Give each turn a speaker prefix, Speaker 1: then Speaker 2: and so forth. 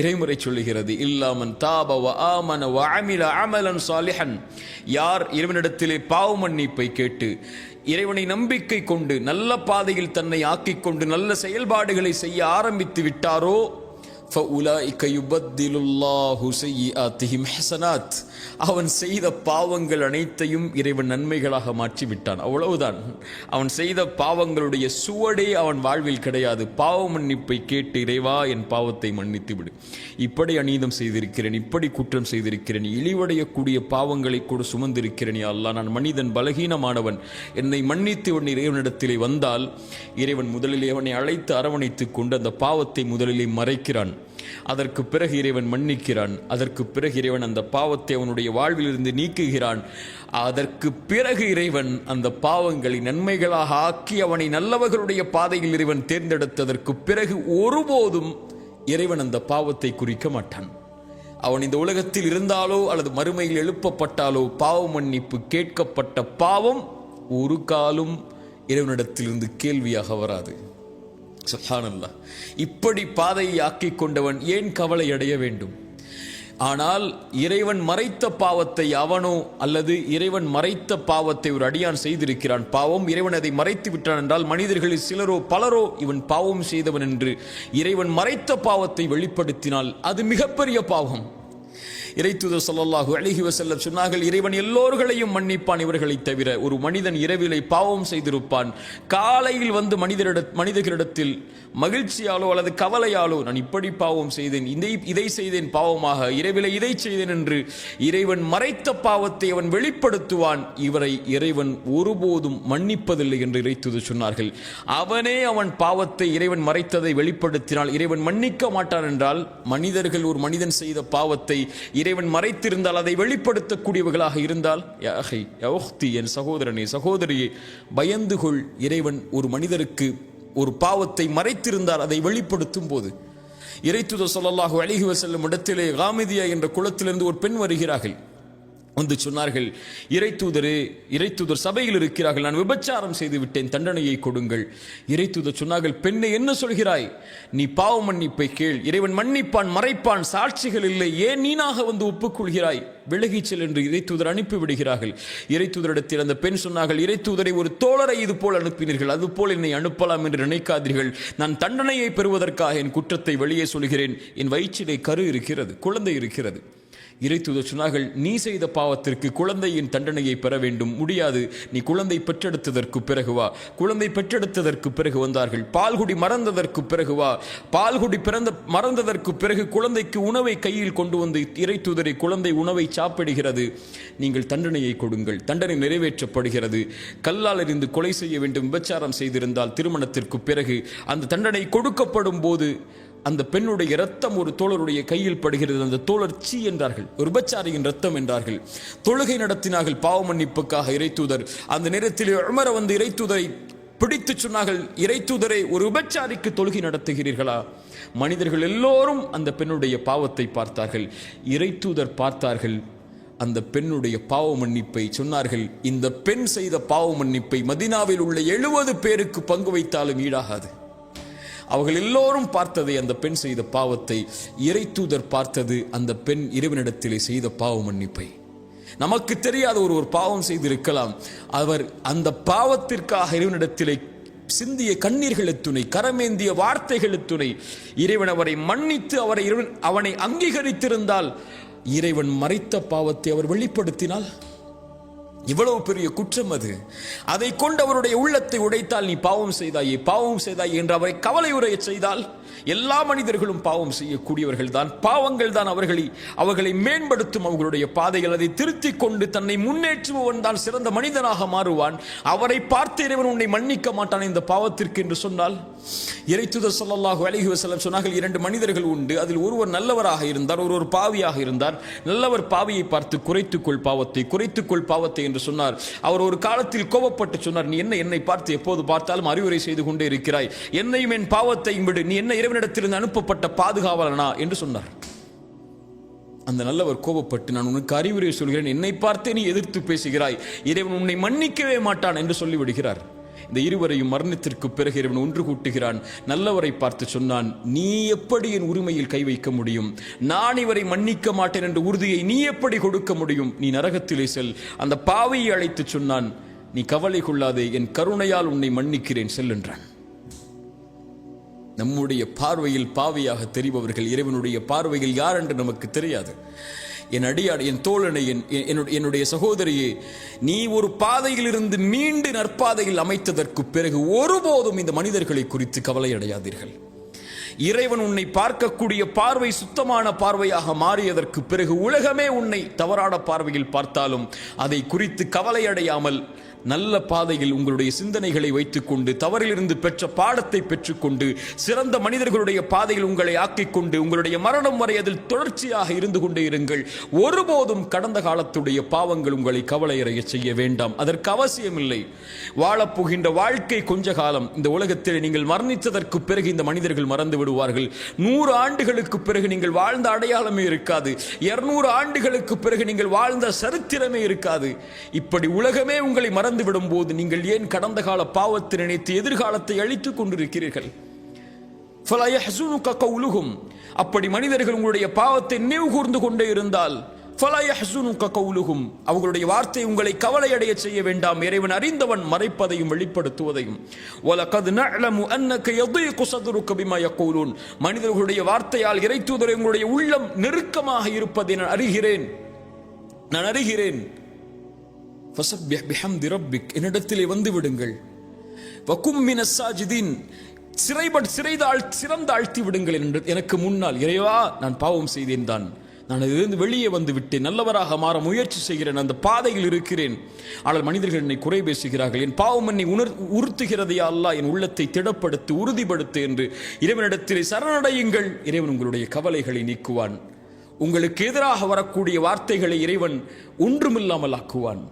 Speaker 1: இறைமுறை சொல்லுகிறது, இல்லாமன் தாப வ ஆமன வ அமில அமலன் சாலிஹன், யார் இறைவனிடத்திலே பாவ மன்னிப்பை கேட்டு இறைவனை நம்பிக்கை கொண்டு நல்ல பாதையில் தன்னை ஆக்கிக் கொண்டு நல்ல செயல்பாடுகளை செய்ய ஆரம்பித்து விட்டாரோ, فَأُولَٰئِكَ يُبَدِّلُ اللَّهُ سَيِّئَاتِهِمْ حَسَنَاتٍ, அவன் செய்த பாவங்கள் அனைத்தையும் இறைவன் நன்மைகளாக மாற்றி விட்டான். அவ்வளவுதான். அவன் செய்த பாவங்களுடைய சுவடே அவன் வாழ்வில் கிடையாது. பாவ மன்னிப்பை கேட்டு, இறைவா என் பாவத்தை மன்னித்து விடு, இப்படி அநீதம் செய்திருக்கிறேன், இப்படி குற்றம் செய்திருக்கிறேன், இழிவடையக்கூடிய பாவங்களை கூட சுமந்திருக்கிறேன், யா அல்லாஹ், நான் மனிதன், பலகீனமானவன், என்னை மன்னித்து உன் இறைவனிடத்திலே வந்தால் இறைவன் முதலிலே அவனை அழைத்து அரவணைத்துக் கொண்டு அந்த பாவத்தை முதலிலே மறைக்கிறான். அதற்கு பிறகு இறைவன் மன்னிக்கிறான். அதற்கு பிறகு இறைவன் அந்த பாவத்தை அவனுடைய வாழ்விலிருந்து நீக்குகிறான். அதற்கு பிறகு இறைவன் அந்த பாவங்களை நன்மைகளாக ஆக்கி அவனை நல்லவர்களுடைய பாதையில் இறைவன் தேர்ந்தெடுத்ததற்கு பிறகு ஒருபோதும் இறைவன் அந்த பாவத்தை குறிக்க மாட்டான். அவன் இந்த உலகத்தில் இருந்தாலோ அல்லது மறுமையில் எழுப்பப்பட்டாலோ பாவ மன்னிப்பு கேட்கப்பட்ட பாவம் ஒரு காலும் இறைவனிடத்திலிருந்து கேள்வியாக வராது. சுப்ஹானல்லாஹ். இப்படி பாதையை ஆக்கிக் கொண்டவன் ஏன் கவலை அடைய வேண்டும்? ஆனால் இறைவன் மறைத்த பாவத்தை அவனோ அல்லது இறைவன் மறைத்த பாவத்தை ஒரு அடியான் செய்திருக்கிறான், பாவம், இறைவன் அதை மறைத்து விட்டான் என்றால் மனிதர்களில் சிலரோ பலரோ இவன் பாவம் செய்தவன் என்று இறைவன் மறைத்த பாவத்தை வெளிப்படுத்தினால் அது மிகப்பெரிய பாவம். இறைத்தூதர் ஸல்லல்லாஹு அலைஹி வஸல்லம் சொன்னார்கள், இறைவன் எல்லோர்களையும் மன்னிப்பான் இவர்களை தவிர. ஒரு மனிதன் இரவிலே பாவம் செய்திருப்பான், காலையில் வந்து மனிதர்களிடத்தில் மகிழ்ச்சியாலோ அல்லது கவலையாலோ, நான் இப்படி பாவம் செய்தேன், இதை செய்தேன் பாவமாக, இரவிலே இதை செய்தேன் என்று இறைவன் மறைத்த பாவத்தை அவன் வெளிப்படுத்துவான். இவரை இறைவன் ஒருபோதும் மன்னிப்பதில்லை என்று இறைத்தூதர் சொன்னார்கள். அவனே அவன் பாவத்தை இறைவன் மறைத்ததை வெளிப்படுத்தினால் இறைவன் மன்னிக்க மாட்டான் என்றால், மனிதர்கள் ஒரு மனிதன் செய்த பாவத்தை இறைவன் மறைத்திருந்தால், அதை வெளிப்படுத்தக்கூடியவர்களாக இருந்தால், யா அஹி யா உக்தி, என் சகோதரனே சகோதரியே, பயந்து கொள். இறைவன் ஒரு மனிதருக்கு ஒரு பாவத்தை மறைத்திருந்தால் அதை வெளிப்படுத்தும் போது, இறைத்தூதர் ஸல்லல்லாஹு அலைஹி வஸல்லம் இடத்திலே காமிதியா என்ற குலத்திலிருந்து ஒரு பெண் வருகிறார்கள். வந்து சொன்னார்கள், இறைத்தூதர் சபையில் இருக்கிறார்கள், நான் விபச்சாரம் செய்து விட்டேன், தண்டனையை கொடுங்கள். இறைத்தூதர் சொன்னார்கள், பெண்ணை என்ன சொல்கிறாய்? நீ பாவ மன்னிப்பை கேள், இறைவன் மன்னிப்பான், மறைப்பான், சாட்சிகள் இல்லை, ஏன் நீனாக வந்து ஒப்புக்கொள்கிறாய்? விலகிச்சல் என்று இறைத்தூதர் அனுப்பிவிடுகிறார்கள். இறைத்தூதரிடத்தில் அந்த பெண் சொன்னார்கள், இறைத்தூதரை ஒரு தோழரை இது போல் அனுப்பினீர்கள், அதுபோல் என்னை அனுப்பலாம் என்று நினைக்காதீர்கள். நான் தண்டனையை பெறுவதற்காக என் குற்றத்தை வெளியே சொல்கிறேன். என் வயிற்றிலே கரு இருக்கிறது, குழந்தை இருக்கிறது. இறைத்தூதர் சொன்னார்கள், நீ செய்த பாவத்திற்கு குழந்தையின் தண்டனையை பெற வேண்டும், முடியாது, நீ குழந்தை பெற்றெடுத்ததற்கு பிறகு வா. குழந்தை பெற்றெடுத்ததற்கு பிறகு வந்தார்கள். பால்குடி மறந்ததற்கு பிறகு வா. பால்குடி மறந்ததற்கு பிறகு குழந்தைக்கு உணவை கையில் கொண்டு வந்து, இறைத்தூதரை, குழந்தை உணவை சாப்பிடுகிறது, நீங்கள் தண்டனையை கொடுங்கள். தண்டனை நிறைவேற்றப்படுகிறது. கல்லால் எறிந்து கொலை செய்ய வேண்டும், விபச்சாரம் செய்திருந்தால் திருமணத்திற்கு பிறகு அந்த தண்டனை கொடுக்கப்படும் போது அந்த பெண்ணுடைய இரத்தம் ஒரு தோழருடைய கையில் படுகிறது. அந்த தோழர் சீ என்றார்கள், ஒரு விபச்சாரியின் இரத்தம் என்றார்கள். தொழுகை நடத்தினார்கள் பாவ மன்னிப்புக்காக. இறைத்தூதர் அந்த நேரத்தில் உமர வந்து இறைத்தூதரை பிடித்து சொன்னார்கள், இறைத்தூதரை, ஒரு விபச்சாரிக்கு தொழுகை நடத்துகிறீர்களா? மனிதர்கள் எல்லோரும் அந்த பெண்ணுடைய பாவத்தை பார்த்தார்கள். இறைத்தூதர் பார்த்தார்கள் அந்த பெண்ணுடைய பாவ மன்னிப்பை. சொன்னார்கள், இந்த பெண் செய்த பாவ மன்னிப்பை மதீனாவில் உள்ள 70 பேருக்கு பங்கு வைத்தாலும் ஈடாகாது. அவர்கள் எல்லோரும் பார்த்ததை, அந்த பெண் செய்த பாவத்தை. இறைத்தூதர் பார்த்தது அந்த பெண் இறைவனிடத்திலே செய்த பாவ மன்னிப்பை. நமக்கு தெரியாத ஒரு பாவம் செய்திருக்கலாம், அவர் அந்த பாவத்திற்காக இறைவனிடத்திலே சிந்திய கண்ணீர்கள் துணை, கரமேந்திய வார்த்தைகள் துணை, இறைவன் அவரை மன்னித்து அவனை அங்கீகரித்திருந்தால், இறைவன் மறைத்த பாவத்தை அவர் வெளிப்படுத்தினால் இவ்வளவு பெரிய குற்றம் அது. அதை கொண்டு அவருடைய உள்ளத்தை உடைத்தால், நீ பாவம் செய்தாயே என்று அவரை கவலை உரைய செய்தால், எல்லா மனிதர்களும் பாவம் செய்யக்கூடியவர்கள் தான், பாவங்கள் தான் அவர்களை மேம்படுத்தும். அவர்களுடைய பாதைகள் அதை திருத்திக் கொண்டு தன்னை முன்னேற்றுபவன் தான் சிறந்த மனிதனாக மாறுவான். அவரை பார்த்து இறைவன் உன்னை மன்னிக்க மாட்டான் இந்த பாவத்திற்கு என்று சொன்னால், இறைத்தூதர் ஸல்லல்லாஹு அலைஹி வஸல்லம் சொன்னார்கள், 2 மனிதர்கள் உண்டு, அதில் ஒருவர் நல்லவராக இருந்தார், ஒருவர் பாவியாக இருந்தார். நல்லவர் பாவியை பார்த்து குறைத்துக்கொள் பாவத்தை என்று சொன்னார். அவர் ஒரு காலத்தில் கோபப்பட்டு சொன்னார், நீ என்னை பார்த்து எப்போது பார்த்தாலும் அறிவுரை செய்து கொண்டே இருக்கிறாய், என்னையும் என் பாவத்தையும் விடு, நீ என்ன இறைவனிடத்திலிருந்து அனுப்பப்பட்ட பாதுகாவலனா என்று சொன்னார். அந்த நல்லவர் கோபப்பட்டு, நான் உனக்கு அறிவுரை சொல்கிறேன், என்னை பார்த்தே நீ எதிர்த்து பேசுகிறாய், இறைவன் உன்னை மன்னிக்கவே மாட்டான் என்று சொல்லிவிடுகிறார். இந்த இருவரையும் மரணத்திற்கு பிறகு இறைவன் ஒன்று கூட்டுகிறான். நல்லவரை பார்த்து சொன்னான், நீ எப்படி என் உரிமையில் கை வைக்க முடியும்? நான் இவரை மன்னிக்க மாட்டேன் என்ற உறுதியை நீ எப்படி கொடுக்க முடியும்? நீ நரகத்திலே செல். அந்த பாவியை அழைத்து சொன்னான், நீ கவலை கொள்ளாதே, என் கருணையால் உன்னை மன்னிக்கிறேன், செல் என்றான். நம்முடைய பார்வையில் பாவியாக தெரிபவர்கள் இறைவனுடைய பார்வையில் யார் என்று நமக்கு தெரியாது. என் அடியார், என் தோழனை, என்னுடைய சகோதரியே, நீ ஒரு பாதையில் இருந்து மீண்டு நற்பாதையில் அமைத்ததற்கு பிறகு ஒருபோதும் இந்த மனிதர்களை குறித்து கவலை அடையாதீர்கள். இறைவன் உன்னை பார்க்கக்கூடிய பார்வை சுத்தமான பார்வையாக மாறியதற்கு பிறகு உலகமே உன்னை தவறான பார்வையில் பார்த்தாலும் அதை குறித்து கவலை அடையாமல் நல்ல பாதையில் உங்களுடைய சிந்தனைகளை வைத்துக் கொண்டு தவறிலிருந்து பெற்ற பாடத்தை பெற்றுக்கொண்டு சிறந்த மனிதர்களுடைய பாதையில் உங்களை ஆக்கிக் கொண்டு உங்களுடைய மரணம் வரை அதில் தொடர்ச்சியாக இருந்து கொண்டே இருங்கள். ஒருபோதும் கடந்த காலத்துடைய பாவங்கள் உங்களை கவலையடைய செய்ய வேண்டாம். அதற்கு அவசியமில்லை. வாழப்போகின்ற வாழ்க்கை கொஞ்ச காலம். இந்த உலகத்தில் நீங்கள் மரணித்ததற்கு பிறகு இந்த மனிதர்கள் மறந்து விடுவார்கள். 100 ஆண்டுகளுக்கு பிறகு நீங்கள் வாழ்ந்த அடையாளமே இருக்காது. 200 ஆண்டுகளுக்கு பிறகு நீங்கள் வாழ்ந்த சரித்திரமே இருக்காது. இப்படி உலகமே உங்களை விடும் போது நீங்கள் ஏன் கடந்த கால பாவத்தை நினைத்து எதிர்காலத்தை அழித்துக் கொண்டிருக்கிறீர்கள்? அப்படி மனிதர்கள் உங்களுடைய பாவத்தை நினைவு கூர்ந்து கொண்டே இருந்தால் அவர்களுடைய வார்த்தை உங்களை கவலையடைய செய்ய வேண்டாம். இறைவன் அறிந்தவன் மறைப்பதையும் வெளிப்படுத்துவதையும். மனிதர்களுடைய வார்த்தையால் இறை தூதரை உங்களுடைய உள்ளம் நெருக்கமாக இருப்பதை நான் அறிகிறேன். என்னிடத்திலே வந்து விடுங்கள். சிறந்தாழ்த்தி விடுங்கள். எனக்கு முன்னால், இறைவா நான் பாவம் செய்தேன் தான், நான் அதிலிருந்து வெளியே வந்து விட்டேன், நல்லவராக மாற முயற்சி செய்கிறேன், அந்த பாதையில் இருக்கிறேன். ஆனால் மனிதர்கள் என்னை குறை பேசுகிறார்கள். என் பாவம் என்னை உறுத்துகிறதையா அல்லாஹ், என் உள்ளத்தை திடப்படுத்து, உறுதிப்படுத்து என்று இறைவனிடத்திலே சரணடையுங்கள். இறைவன் உங்களுடைய கவலைகளை நீக்குவான். உங்களுக்கு எதிராக வரக்கூடிய வார்த்தைகளை இறைவன் ஒன்றுமில்லாமல் ஆக்குவான்.